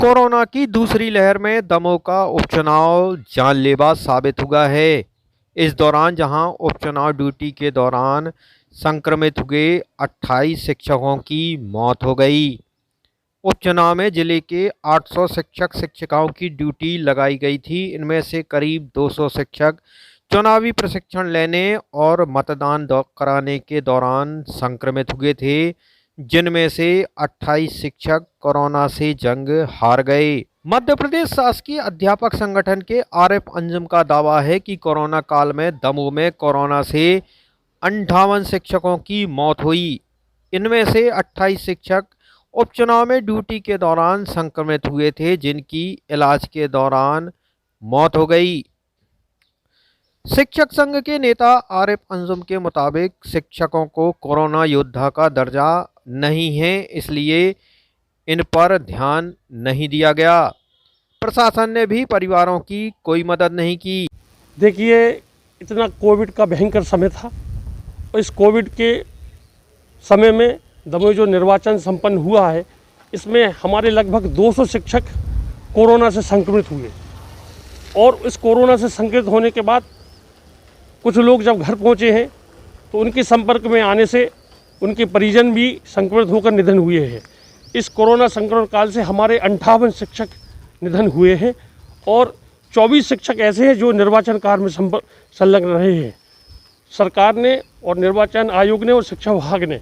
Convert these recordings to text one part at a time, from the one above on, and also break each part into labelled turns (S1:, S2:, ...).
S1: Corona की दूसरी लहर में दमोह का उपचुनाव जानलेवा साबित हुआ है। इस दौरान जहां उपचुनाव ड्यूटी के दौरान संक्रमित हुए 28 शिक्षकों की मौत हो गई। उपचुनाव में जिले के 800 शिक्षक शिक्षिकाओं की ड्यूटी लगाई गई थी। इनमें से करीब 200 शिक्षक चुनावी प्रशिक्षण लेने और मतदान कराने के दौरान संक्रमित हुए थे, जिनमें से 28 शिक्षक कोरोना से जंग हार गए। मध्य प्रदेश शासकीय अध्यापक संगठन के आरिफ अंजुम का दावा है कि कोरोना काल में दमोह में कोरोना से 58 शिक्षकों की मौत हुई। इनमें से 28 शिक्षक उपचुनाव में ड्यूटी के दौरान संक्रमित हुए थे, जिनकी इलाज के दौरान मौत हो गई। शिक्षक संघ के नेता आरिफ अंजुम के मुताबिक शिक्षकों को कोरोना योद्धा का दर्जा नहीं है, इसलिए इन पर ध्यान नहीं दिया गया। प्रशासन ने भी परिवारों की कोई मदद नहीं की।
S2: देखिए, इतना कोविड का भयंकर समय था और इस कोविड के समय में दमोह जो निर्वाचन संपन्न हुआ है, इसमें हमारे लगभग 200 शिक्षक कोरोना से संक्रमित हुए और इस कोरोना से संक्रमित होने के बाद कुछ लोग जब घर पहुंचे हैं तो उनके संपर्क में आने से उनके परिजन भी संक्रमित होकर निधन हुए हैं। इस कोरोना संक्रमण काल से हमारे 58 शिक्षक निधन हुए हैं और 24 शिक्षक ऐसे हैं जो निर्वाचन कार्य में संलग्न रहे हैं। सरकार ने और निर्वाचन आयोग ने और शिक्षा विभाग ने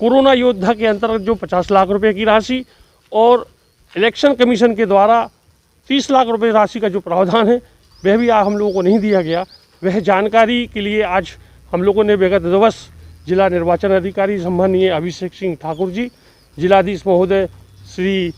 S2: कोरोना योद्धा के अंतर्गत जो 50 लाख रुपए की राशि और इलेक्शन कमीशन के द्वारा 30 लाख रुपए राशि का जो प्रावधान है वह भी हम लोगों को नहीं दिया गया। वह जानकारी के लिए आज हम लोगों ने विगत दिवस जिला निर्वाचन अधिकारी सम्माननीय अभिषेक सिंह ठाकुर जी, जिलाधीश महोदय श्री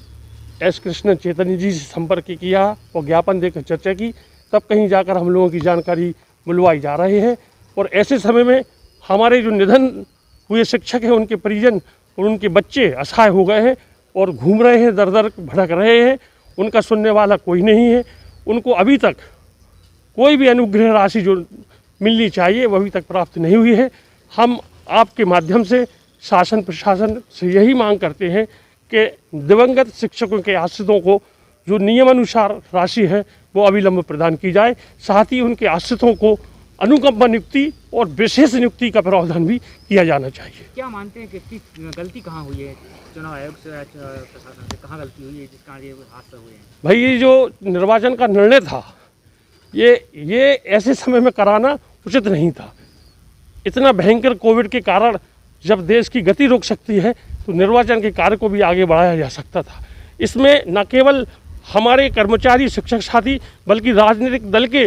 S2: एस कृष्ण चैतन्य जी से संपर्क किया और ज्ञापन देकर चर्चा की, तब कहीं जाकर हम लोगों की जानकारी मिलवाई जा रही है। और ऐसे समय में हमारे जो निधन हुए शिक्षक हैं उनके परिजन और उनके बच्चे असहाय हो गए हैं और घूम रहे हैं, दर दर भटक रहे हैं। उनका सुनने वाला कोई नहीं है। उनको अभी तक कोई भी अनुग्रह राशि जो मिलनी चाहिए वो अभी तक प्राप्त नहीं हुई है। हम आपके माध्यम से शासन प्रशासन से यही मांग करते हैं कि दिवंगत शिक्षकों के आश्रितों को जो नियमानुसार राशि है वो अविलंब प्रदान की जाए। साथ ही उनके आश्रितों को अनुकंपा नियुक्ति और विशेष नियुक्ति का प्रावधान भी किया जाना चाहिए।
S3: क्या मानते हैं कि गलती कहाँ हुई है, चुनाव आयोग से प्रशासन से कहाँ गलती हुई है जिस कारण ये हादसा हुए हैं?
S2: भाई, ये जो निर्वाचन का निर्णय था ये ऐसे समय में कराना उचित नहीं था। इतना भयंकर कोविड के कारण जब देश की गति रुक सकती है तो निर्वाचन के कार्य को भी आगे बढ़ाया जा सकता था। इसमें न केवल हमारे कर्मचारी शिक्षक साथी बल्कि राजनीतिक दल के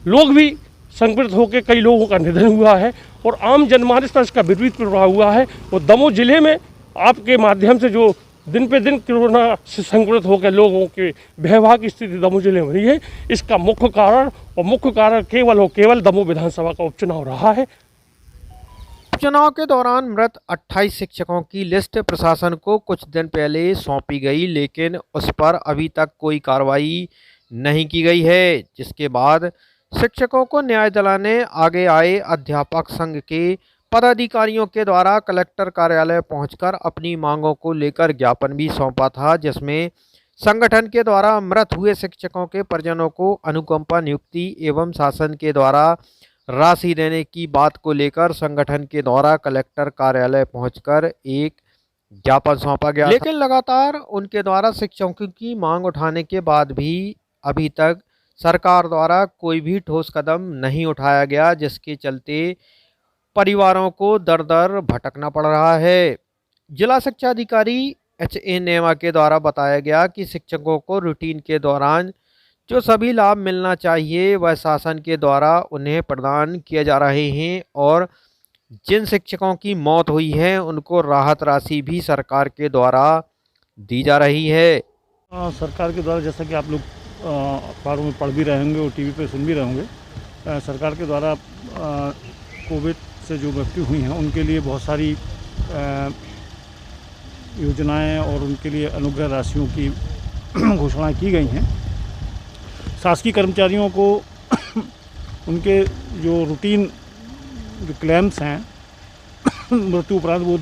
S2: लोग भी संक्रमित होकर कई लोगों का निधन हुआ है और आम जनमानस पर इसका विपरीत प्रभाव हुआ है। और दमोह जिले में आपके माध्यम से जो दिन पे दिन कोरोना से संक्रमित होकर लोगों के भयावह की स्थिति दमोह जिले में रही है, इसका मुख्य कारण केवल और केवल दमोह विधानसभा का उपचुनाव रहा है।
S1: उपचुनाव के दौरान मृत 28 शिक्षकों की लिस्ट प्रशासन को कुछ दिन पहले सौंपी गई, लेकिन उस पर अभी तक कोई कार्रवाई नहीं की गई है, जिसके बाद शिक्षकों को न्याय दिलाने आगे आए अध्यापक संघ के पदाधिकारियों के द्वारा कलेक्टर कार्यालय पहुंचकर अपनी मांगों को लेकर ज्ञापन भी सौंपा था, जिसमें संगठन के द्वारा मृत हुए शिक्षकों के परिजनों को अनुकंपा नियुक्ति एवं शासन के द्वारा राशि देने की बात को लेकर संगठन के द्वारा कलेक्टर कार्यालय पहुंचकर एक ज्ञापन सौंपा गया। लेकिन लगातार उनके द्वारा शिक्षकों की मांग उठाने के बाद भी अभी तक सरकार द्वारा कोई भी ठोस कदम नहीं उठाया गया, जिसके चलते परिवारों को दर दर भटकना पड़ रहा है। जिला शिक्षा अधिकारी HA नेमा के द्वारा बताया गया कि शिक्षकों को रूटीन के दौरान जो सभी लाभ मिलना चाहिए वह शासन के द्वारा उन्हें प्रदान किए जा रहे हैं और जिन शिक्षकों की मौत हुई है उनको राहत राशि भी सरकार के द्वारा दी जा रही है।
S2: सरकार के द्वारा, जैसा कि आप लोग अखबारों में पढ़ भी रहे होंगे और टीवी पे सुन भी रहे होंगे, सरकार के द्वारा कोविड से जो मृत्यु हुई हैं उनके लिए बहुत सारी योजनाएं और उनके लिए अनुग्रह राशियों की घोषणा की गई हैं। शासकीय कर्मचारियों को उनके जो रूटीन जो क्लेम्स हैं मृत्यु उपरांत वो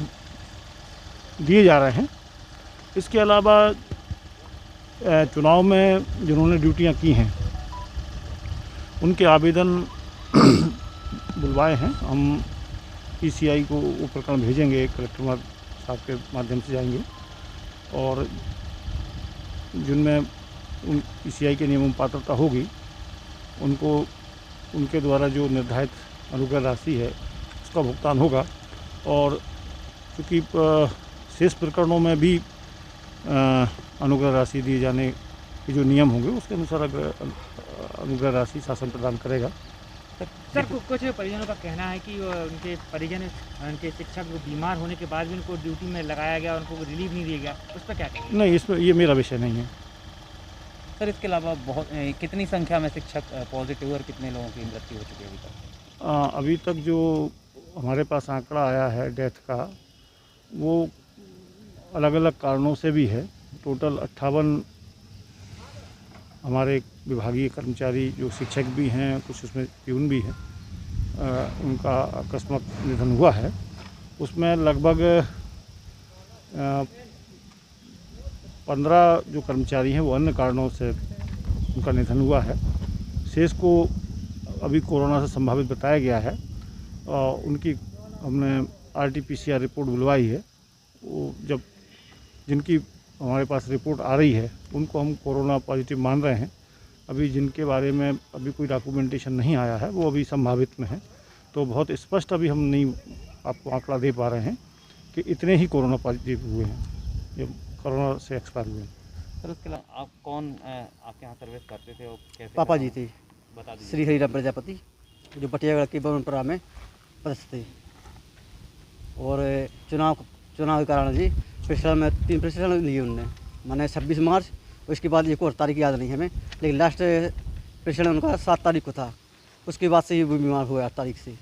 S2: दिए जा रहे हैं। इसके अलावा
S4: चुनाव में जिन्होंने ड्यूटियां की हैं उनके आवेदन बुलवाए हैं। हम पीसीआई को वो प्रकरण भेजेंगे, कलेक्टर साहब के माध्यम से जाएंगे और जिनमें उन पीसीआई के नियमों में पात्रता होगी उनको उनके द्वारा जो निर्धारित अनुग्रह राशि है उसका भुगतान होगा। और चूँकि शेष प्रकरणों में भी अनुग्रह राशि दिए जाने के जो नियम होंगे उसके अनुसार अनुग्रह राशि शासन प्रदान करेगा।
S3: सर कुछ परिजनों का कहना है कि उनके परिजन उनके शिक्षक बीमार होने के बाद भी उनको ड्यूटी में लगाया गया, उनको रिलीव नहीं दिया गया, उस पर क्या कहेंगे?
S4: नहीं, इसमें ये मेरा विषय नहीं है।
S5: सर इसके अलावा कितनी संख्या में शिक्षक पॉजिटिव और कितने लोगों की मृत्यु हो चुकी है अभी तक?
S4: अभी तक जो हमारे पास आंकड़ा आया है डेथ का वो अलग अलग कारणों से भी है। टोटल 58 हमारे विभागीय कर्मचारी जो शिक्षक भी हैं, कुछ उसमें प्यून भी हैं, उनका अकस्मात निधन हुआ है। उसमें लगभग 15 जो कर्मचारी हैं वो अन्य कारणों से उनका निधन हुआ है। शेष को अभी कोरोना से संभावित बताया गया है और उनकी हमने RT-PCR रिपोर्ट बुलवाई है। वो जब जिनकी हमारे पास रिपोर्ट आ रही है उनको हम कोरोना पॉजिटिव मान रहे हैं। अभी जिनके बारे में अभी कोई डॉक्यूमेंटेशन नहीं आया है वो अभी संभावित में है, तो बहुत स्पष्ट अभी हम नहीं आपको आंकड़ा दे पा रहे हैं कि इतने ही कोरोना पॉजिटिव हुए हैं, जो कोरोना से एक्सपायर हुए हैं।
S5: सर उसके अलावा आप कौन आपके यहाँ सर्विस करते थे और कैसे?
S6: पापा जी थे,
S5: बता दीजिए।
S6: श्री हरिराम प्रजापति, जो बटियागढ़ के बवनपुरा में पदस्थ थे। और चुनाव के कारण जी प्रेसिडेंट में 3 प्रेसिडेंट लिए उनने, माने 26 मार्च, उसके बाद एक और तारीख याद नहीं हमें, लेकिन लास्ट प्रेसिडेंट उनका 7 तारीख को था। उसके बाद से ही वो बीमार हुआ 8 तारीख से।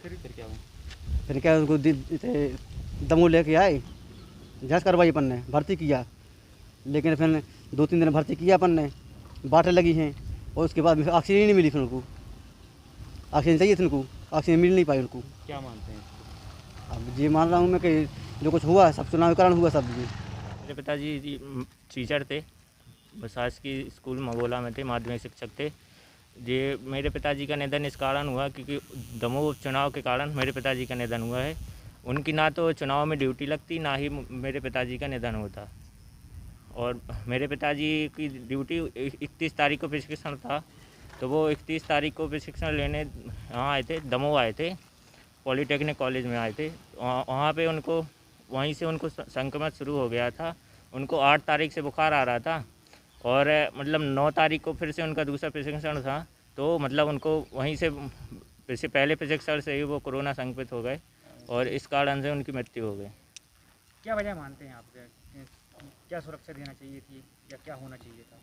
S5: फिर क्या हुआ?
S6: फिर क्या उनको दमोह लेके आए, जाँच करवाई अपन ने, भर्ती किया, लेकिन फिर 2-3 दिन भर्ती किया अपन ने, बाटें लगी हैं और उसके बाद ऑक्सीजन ही नहीं मिली। फिर उनको ऑक्सीजन चाहिए थी, उनको ऑक्सीजन मिल नहीं पाई उनको।
S5: क्या मानते हैं?
S6: अब ये मान रहा हूँ मैं कि जो कुछ हुआ सब चुनाव के कारण हुआ सब।
S7: मेरे पिताजी टीचर थे, शासकीय स्कूल मगोला में थे, माध्यमिक शिक्षक थे। ये मेरे पिताजी का निधन इस कारण हुआ क्योंकि दमोह उपचुनाव के कारण मेरे पिताजी का निधन हुआ है। उनकी ना तो चुनाव में ड्यूटी लगती, ना ही मेरे पिताजी का निधन होता। और मेरे पिताजी की ड्यूटी 31 तारीख को प्रशिक्षण था, तो वो 31 तारीख को प्रशिक्षण लेने यहाँ आए थे, दमोह आए थे, पॉलीटेक्निक कॉलेज में आए थे। वहाँ पे उनको वहीं से उनको संक्रमण शुरू हो गया था। उनको 8 तारीख से बुखार आ रहा था और मतलब 9 तारीख को फिर से उनका दूसरा प्रशिक्षण था, तो मतलब उनको वहीं से पहले प्रशिक्षण से ही वो कोरोना संक्रमित हो गए और इस कारण से उनकी मृत्यु हो गई।
S3: क्या वजह मानते हैं आप? क्या सुरक्षा देना चाहिए थी या क्या होना चाहिए था?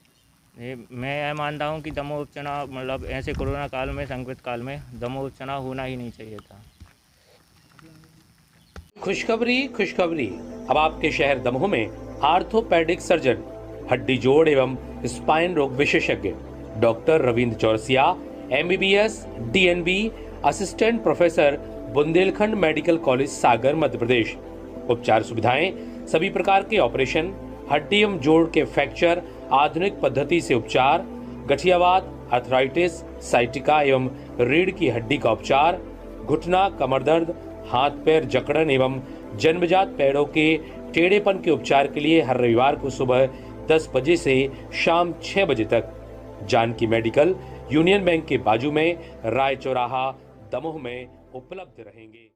S7: मैं यह मानता हूँ कि दमोह उपचुनाव मतलब ऐसे कोरोना काल में, संकट काल में दमोह उपचुनाव होना ही नहीं चाहिए था।
S8: खुशखबरी अब आपके शहर दमोह में आर्थोपेडिक सर्जन, हड्डी जोड़ एवं स्पाइन रोग विशेषज्ञ doctor Ravindra Chaurasia MBBS DNB assistant professor, Bundelkhand medical college Sagar Madhya Pradesh. उपचार सुविधाएं, सभी प्रकार के ऑपरेशन, हड्डी एवं जोड़ के फ्रैक्चर आधुनिक पद्धति से उपचार, गठियावात, आर्थराइटिस, साइटिका एवं रीढ़ की हड्डी का उपचार, घुटना, कमर दर्द, हाथ पैर जकड़न एवं जन्मजात पैरों के टेढ़ेपन के उपचार के लिए हर रविवार को सुबह 10 बजे से शाम 6 बजे तक जानकी मेडिकल, यूनियन बैंक के बाजू में, राय चौराहा, दमोह में उपलब्ध रहेंगे।